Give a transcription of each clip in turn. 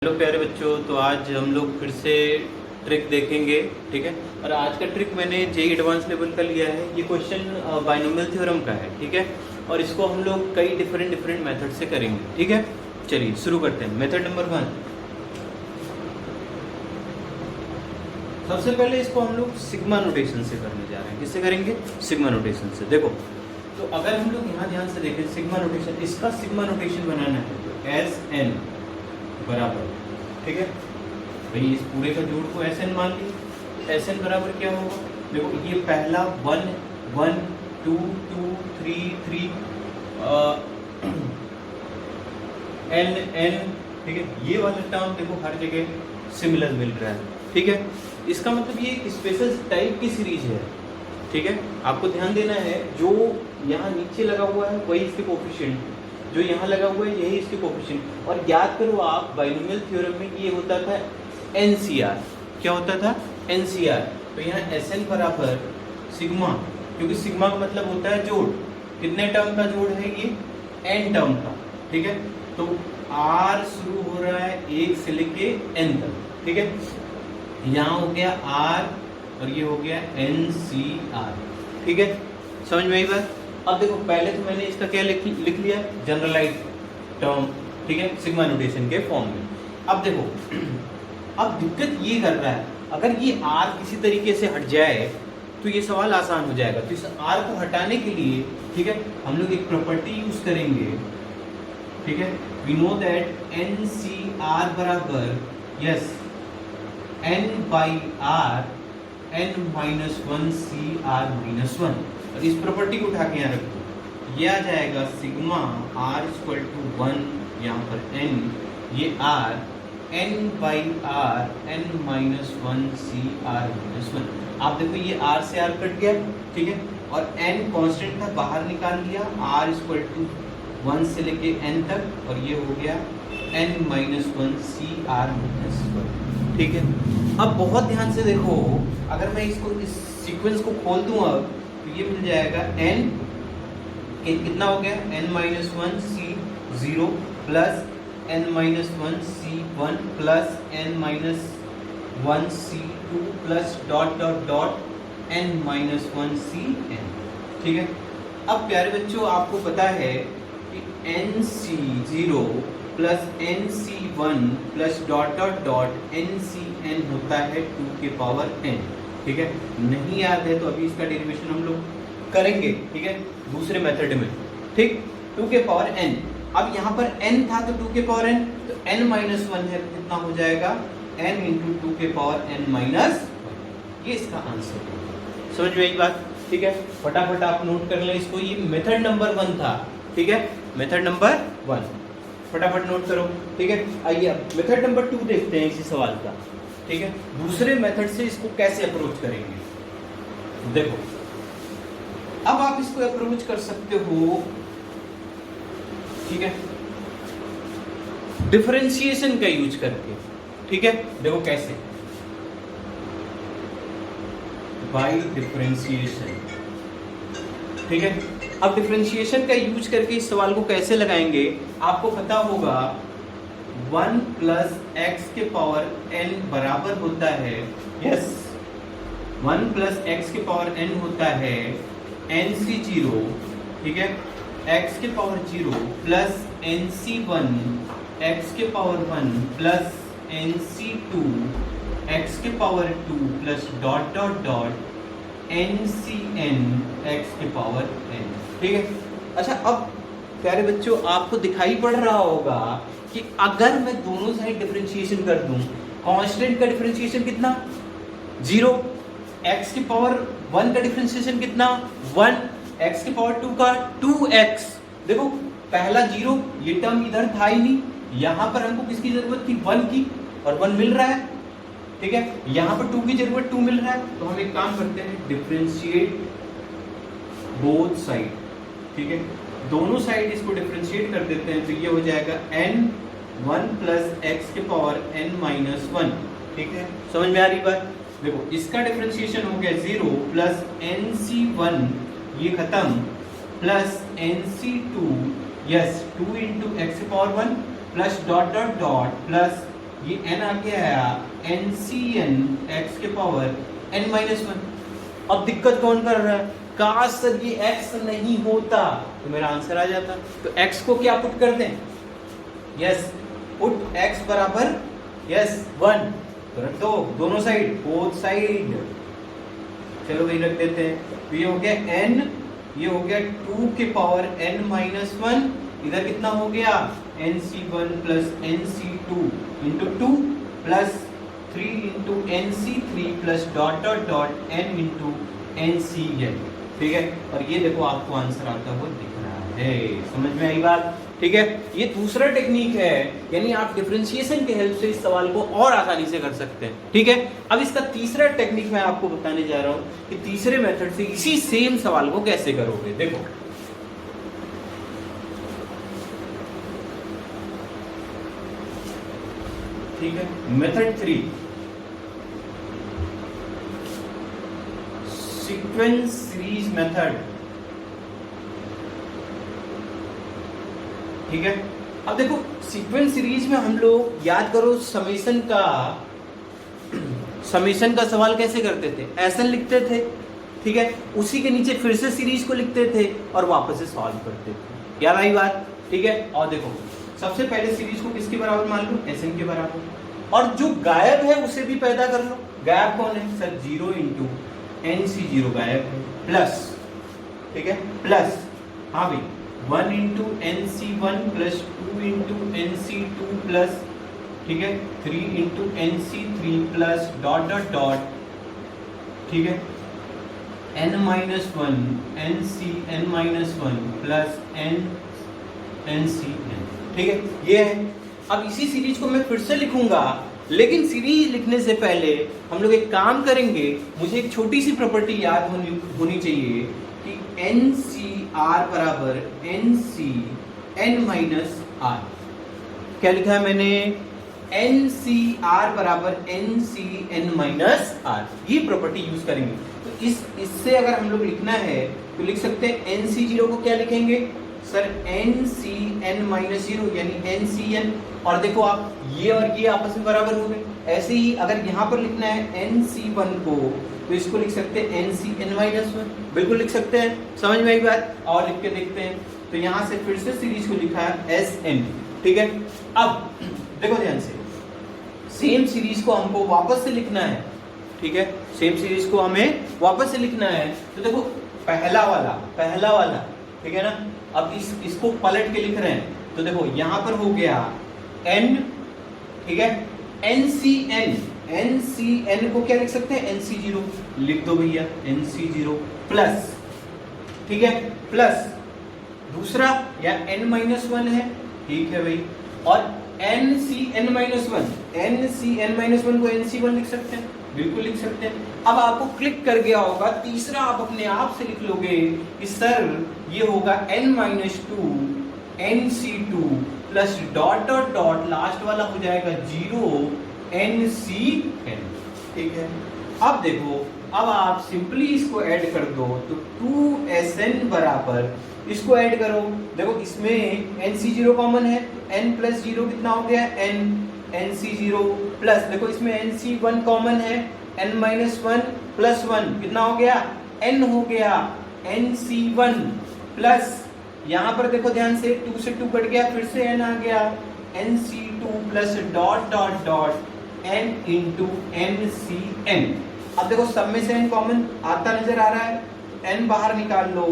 Hello प्यारे बच्चों, तो आज हम लोग फिर से ट्रिक देखेंगे। ठीक है। और आज का ट्रिक मैंने जेईई एडवांस लेवल का लिया है। ये क्वेश्चन बाइनोमियल थ्योरम का है। ठीक है। और इसको हम लोग कई डिफरेंट मेथड से करेंगे। ठीक है, चलिए शुरू करते हैं। मेथड नंबर 1, सबसे पहले इसको हम लोग सिग्मा नोटेशन से करने जा रहे हैं। किससे करेंगे? सिग्मा नोटेशन से। देखो, तो अगर हम लोग यहाँ ध्यान से देखें सिग्मा नोटेशन, इसका सिग्मा नोटेशन बनाना है तो एस एन बराबर, ठीक है भाई, इस पूरे का जोड़ को एस एन मान ली। एस एन बराबर क्या होगा? देखो, ये पहला 1 1 2 2 3 3 एन एन, ठीक है। ये वाला टर्म देखो हर जगह सिमिलर मिल रहा है। ठीक है, इसका मतलब ये स्पेशल टाइप की सीरीज है। ठीक है, आपको ध्यान देना है, जो यहाँ नीचे लगा हुआ है वही इसके कोफिशिएंट, जो यहाँ लगा हुआ है यही इसके कोफिशिएंट। और याद करो आप, बाइनोमियल थ्योरम में ये होता था एनसीआर। क्या होता था? एनसीआर। तो यहाँ एस एन बराबर सिग्मा, क्योंकि सिग्मा का मतलब होता है जोड़। कितने टर्म का जोड़ है ये? एन टर्म का। ठीक है, तो आर शुरू हो रहा है 1 से लेके एन तक। ठीक है, यहाँ हो गया आर और ये हो गया एन सी आर। ठीक है, समझ में आई बात? अब देखो, पहले तो मैंने इसका क्या लिख लिया, जनरलाइज टर्म। ठीक है, सिग्मा नोटेशन के फॉर्म में। अब देखो, अब दिक्कत ये कर रहा है, अगर ये आर किसी तरीके से हट जाए तो ये सवाल आसान हो जाएगा। तो इस आर को हटाने के लिए, ठीक है, हम लोग एक प्रॉपर्टी यूज करेंगे। ठीक है, we know that n C r बराबर yes n by are N minus 1 C are minus 1। और इस प्रॉपर्टी को उठा के यहाँ रख दो, ये आ जाएगा सिग्मा आर इक्वल टू 1, यहाँ पर एन, ये R N by are N minus 1 C are minus 1। आप देखो, ये आर से आर कट गया। ठीक है, और एन कांस्टेंट था, बाहर निकाल लिया, आर इक्वल टू 1 से लेके एन तक, और ये हो गया N minus 1 C are minus 1। ठीक है, अब बहुत ध्यान से देखो, अगर मैं इसको इस सीक्वेंस को खोल दूं अब, तो ये मिल जाएगा एन कितना हो गया, N minus 1 C 0 plus N minus 1 C 1 plus N minus 1 C 2 plus dot dot dot N minus 1 C N. ठीक है, अब प्यारे बच्चों, आपको पता है कि N C 0 plus N C 1 plus dot dot dot N C N होता है 2 के पावर n। ठीक है, नहीं याद है तो अभी इसका डेरिवेशन हम लोग करेंगे। ठीक है, दूसरे मेथड में। ठीक, 2 के पावर n। अब यहाँ पर n था तो 2 के पावर n, तो n माइनस 1 है, कितना हो जाएगा, n इंटू 2 के पावर n माइनस 1। ये इसका आंसर है। समझ में आई बात? ठीक है, फटाफट आप नोट कर लें इसको। ये मेथड नंबर 1 था। ठीक है, मेथड नंबर 1 फटाफट नोट करो। ठीक है, आइए अब मेथड नंबर 2 देखते हैं इसी सवाल का। ठीक है, दूसरे मेथड से इसको कैसे अप्रोच करेंगे। देखो, अब आप इसको अप्रोच कर सकते हो, ठीक है, डिफरेंशिएशन का यूज करके। ठीक है, देखो कैसे, बाय डिफरेंशिएशन। ठीक है, अब डिफरेंशिएशन का यूज करके इस सवाल को कैसे लगाएंगे, आपको पता होगा 1 प्लस एक्स के पावर n बराबर होता है, यस, 1 प्लस एक्स के पावर n होता है एन सी 0, ठीक है, x के power 0 plus N C 1 x के power 1 plus N C 2 x के power 2 plus dot dot dot N C n x के पावर n। ठीक है, अच्छा, अब प्यारे बच्चों, आपको दिखाई पड़ रहा होगा कि अगर मैं दोनों साइड डिफरेंशिएशन कर दूं, कांस्टेंट का डिफरेंशिएशन कितना, 0, x की पावर 1 का डिफरेंशिएशन कितना, 1, x की पावर 2 का 2x। देखो, पहला 0, ये टर्म इधर था ही नहीं, यहां पर हमको किसकी जरूरत थी, 1 की, और 1 मिल रहा है। ठीक है, यहां पर 2 की जरूरत, 2 मिल रहा है, तो हम एक काम करते हैं, डिफरेंशिएट बोथ साइड। ठीक है, दोनों साइड इसको डिफरेंशिएट कर देते हैं, तो ये हो जाएगा n 1 प्लस एक्स के पावर n माइनस 1। ठीक है, समझ में आ रही बात? देखो, इसका डिफरेंशिएशन हो गया 0 प्लस एन सी 1, ये खत्म, plus N C 2, yes, 2 into x के power 1 plus dot dot dot plus ये n आ गया NCN x के पावर n माइनस 1। अब दिक्कत कौन कर रहा है? काश सर ये x नहीं होता तो मेरा आंसर आ जाता। तो x को क्या पुट कर दें? यस, पुट x बराबर यस 1 तो रख दो दोनों साइड, बोथ साइड। चलो वही रख देते हैं। तो ये हो गया n, ये हो गया 2 के पावर n माइनस 1, इधर कितना हो गया nc1 plus nc2 into 2 plus 3 into nc3 plus dot dot dot n into ncn। ठीक है, और ये देखो आपको आंसर आता हुआ दिख रहा है। समझ में आई बात? ठीक है, ये दूसरा टेक्निक है, यानी आप डिफरेंशिएशन के हेल्प से इस सवाल को और आसानी से कर सकते हैं। ठीक है, अब इसका तीसरा टेक्निक मैं आपको बताने जा रहा हूं कि तीसरे मेथड से इसी सेम सवाल को कैसे करोगे। देखो ठीक है, मेथड 3 सीक्वेंस सीरीज मेथड। ठीक है, अब देखो सीक्वेंस सीरीज में हम लोग याद करो समेशन का सवाल कैसे करते थे? एसन लिखते थे, ठीक है, उसी के नीचे फिर से सीरीज को लिखते थे और वापस से सॉल्व करते थे। याद आई बात? ठीक है, और देखो सबसे पहले सीरीज को किसके बराबर मान लो? एसन के बराबर, और जो गायब है उसे भी पैदा कर लो। गायब कौन है सर? 0 इंटू NC0 गायब है, प्लस, ठीक है, प्लस हाँ भाई 1 into NC1 plus 2 into NC2 plus, ठीक है, 3 into NC3 plus dot dot dot, ठीक है, n minus 1 NCn minus 1 plus NCn। ठीक है, ये है। अब इसी सीरीज को मैं फिर से लिखूंगा, लेकिन सीरीज लिखने से पहले हम लोग एक काम करेंगे। मुझे एक छोटी सी प्रॉपर्टी याद होनी चाहिए कि NCR बराबर NCn माइनस R। क्या लिखा है मैंने? NCR बराबर NCn माइनस R। ये प्रॉपर्टी यूज करेंगे। तो इससे अगर हम लोग लिखना है तो लिख सकते हैं NC0 को क्या लिखेंगे सर? NCn माइनस 0 यानी NCn। और देखो आप ये और ये आपस में बराबर हो गए। ऐसे ही अगर यहाँ पर लिखना है NC1 को तो इसको लिख सकते हैं NCn माइनस 1। बिल्कुल लिख सकते हैं, समझ में आई बात? और लिख के देखते हैं। तो यहाँ से फिर से सीरीज को लिखा है Sn। ठीक है, अब देखो ध्यान से, सेम सीरीज को हमको वापस से लिखना है। ठीक है, सेम सीरीज को हमें वापस से लिखना है। तो देखो पहला वाला ठीक है ना। अब इसको पलट के लिख रहे हैं तो देखो यहाँ पर हो गया n, ठीक है, NCn को क्या लिख सकते हैं? NC0 लिख दो भैया, NC0 प्लस, ठीक है, प्लस दूसरा या n माइनस 1 है, ठीक है भाई, और NCn माइनस 1 को NC1 लिख सकते हैं, बिल्कुल लिख सकते हैं। अब आपको क्लिक कर गया होगा, तीसरा आप अपने आप से लिख लोगे कि सर ये होगा n minus 2 NC2 plus dot dot dot last वाला हो जाएगा 0 NCn। ठीक है, अब देखो, अब आप सिंपली इसको ऐड कर दो तो 2Sn बराबर, इसको ऐड करो, देखो इसमें NC0 कॉमन है, n प्लस 0 कितना हो गया? n NC0 प्लस, देखो इसमें NC1 कॉमन है, n माइनस 1 प्लस 1 कितना हो गया? n हो गया NC1 प्लस, यहाँ पर देखो ध्यान से 2 से 2 कट गया, फिर से n आ गया NC2 plus dot dot dot n into NCn। अब देखो सब में से n कॉमन आता नजर आ रहा है, n बाहर निकाल लो,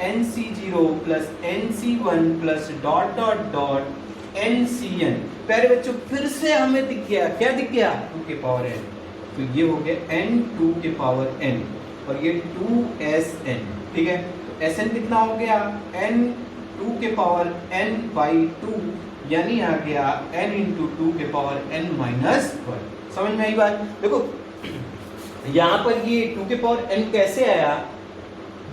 NC0 plus NC1 plus dot dot dot NCn। प्यारे बच्चों फिर से हमें दिख गया, क्या दिख गया? 2 के पावर n। तो ये हो गया n 2 के पावर n और ये 2Sn। ठीक है, तो Sn कितना हो गया? n 2 के पावर n बाई 2 यानी आ गया n इंटू 2 के पावर n माइनस 1। समझ में आई बात? देखो यहाँ पर ये 2 के पावर n कैसे आया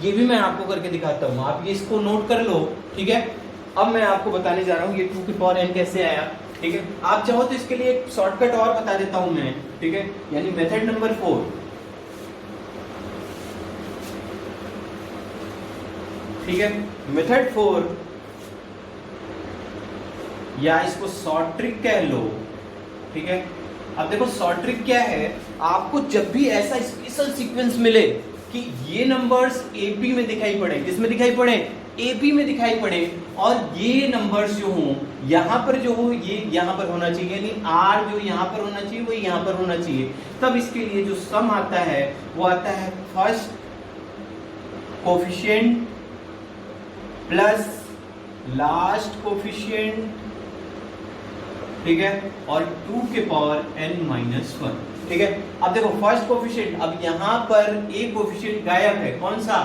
ये भी मैं आपको करके दिखाता हूँ, आप ये इसको नोट कर लो। ठीक है, अब मैं आपको बताने जा रहा हूँ ये 2 के पावर n कैसे आया। ठीक है, आप चाहो तो इसके लिए एक शॉर्टकट और बता देता हूँ मैं। ठीक है, यानी मेथड नंबर 4। ठीक है, मेथड 4 या इसको शॉर्ट ट्रिक कह लो, ठीक है। अब देखो शॉर्ट ट्रिक क्या है, आपको जब भी ऐसा स्पेशल सीक्वेंस मिले कि ये नंबर्स एपी में दिखाई पड़े, किसमें दिखाई पड़े, एपी में दिखाई पड़े, और ये नंबर्स जो हो यहां पर जो हो ये यहां पर होना चाहिए, यानी आर जो यहां पर होना चाहिए वो यहां पर होना चाहिए, तब इसके लिए जो सम आता है वो आता है first coefficient plus last coefficient, ठीक है, और 2 के पावर n-1, ठीक है। अब देखो फर्स्ट कोफिशिएंट, अब यहां पर एक कोफिशिएंट गायब है, कौन सा,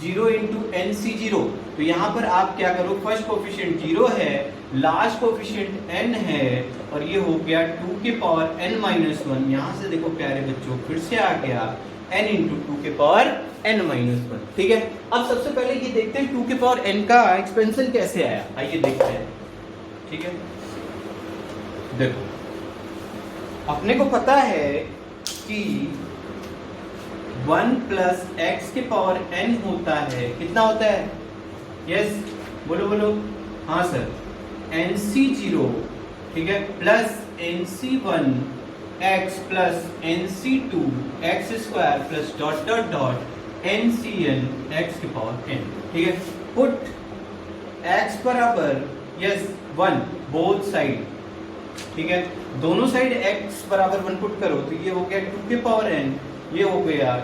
0 इंटू NC0, तो यहां पर आप क्या करो, फर्स्ट कोफिशिएंट 0 है, लास्ट कोफिशिएंट n है, और ये हो गया 2 के पावर n-1, यहां से देखो प्यारे बच्चों फिर से आ गया n इंटू 2 के पावर n-1, ठीक है। अब सबसे पहले ये देखते हैं 2 के पावर n का एक्सपेंशन कैसे आया, आइए देखते हैं, ठीक है। देखो अपने को पता है कि 1 प्लस एक्स के पावर n होता है, कितना होता है, यस बोलो बोलो, हाँ सर, NC0, ठीक है, plus NC1 x plus NC2 x square plus dot dot dot NCn x के पावर n, ठीक है। पुट x बराबर यस 1 बोथ साइड, ठीक है, दोनों साइड x बराबर 1 पुट करो तो ये हो गया 2 के पावर n, ये हो गया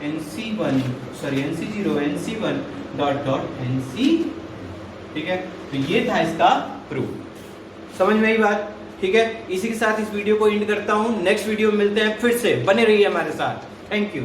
NC0 NC1 dot dot NC, ठीक है। तो ये था इसका प्रूफ, समझ में आई बात, ठीक है। इसी के साथ इस वीडियो को एंड करता हूं, नेक्स्ट वीडियो में मिलते हैं, फिर से बने रहिए हमारे साथ, थैंक यू।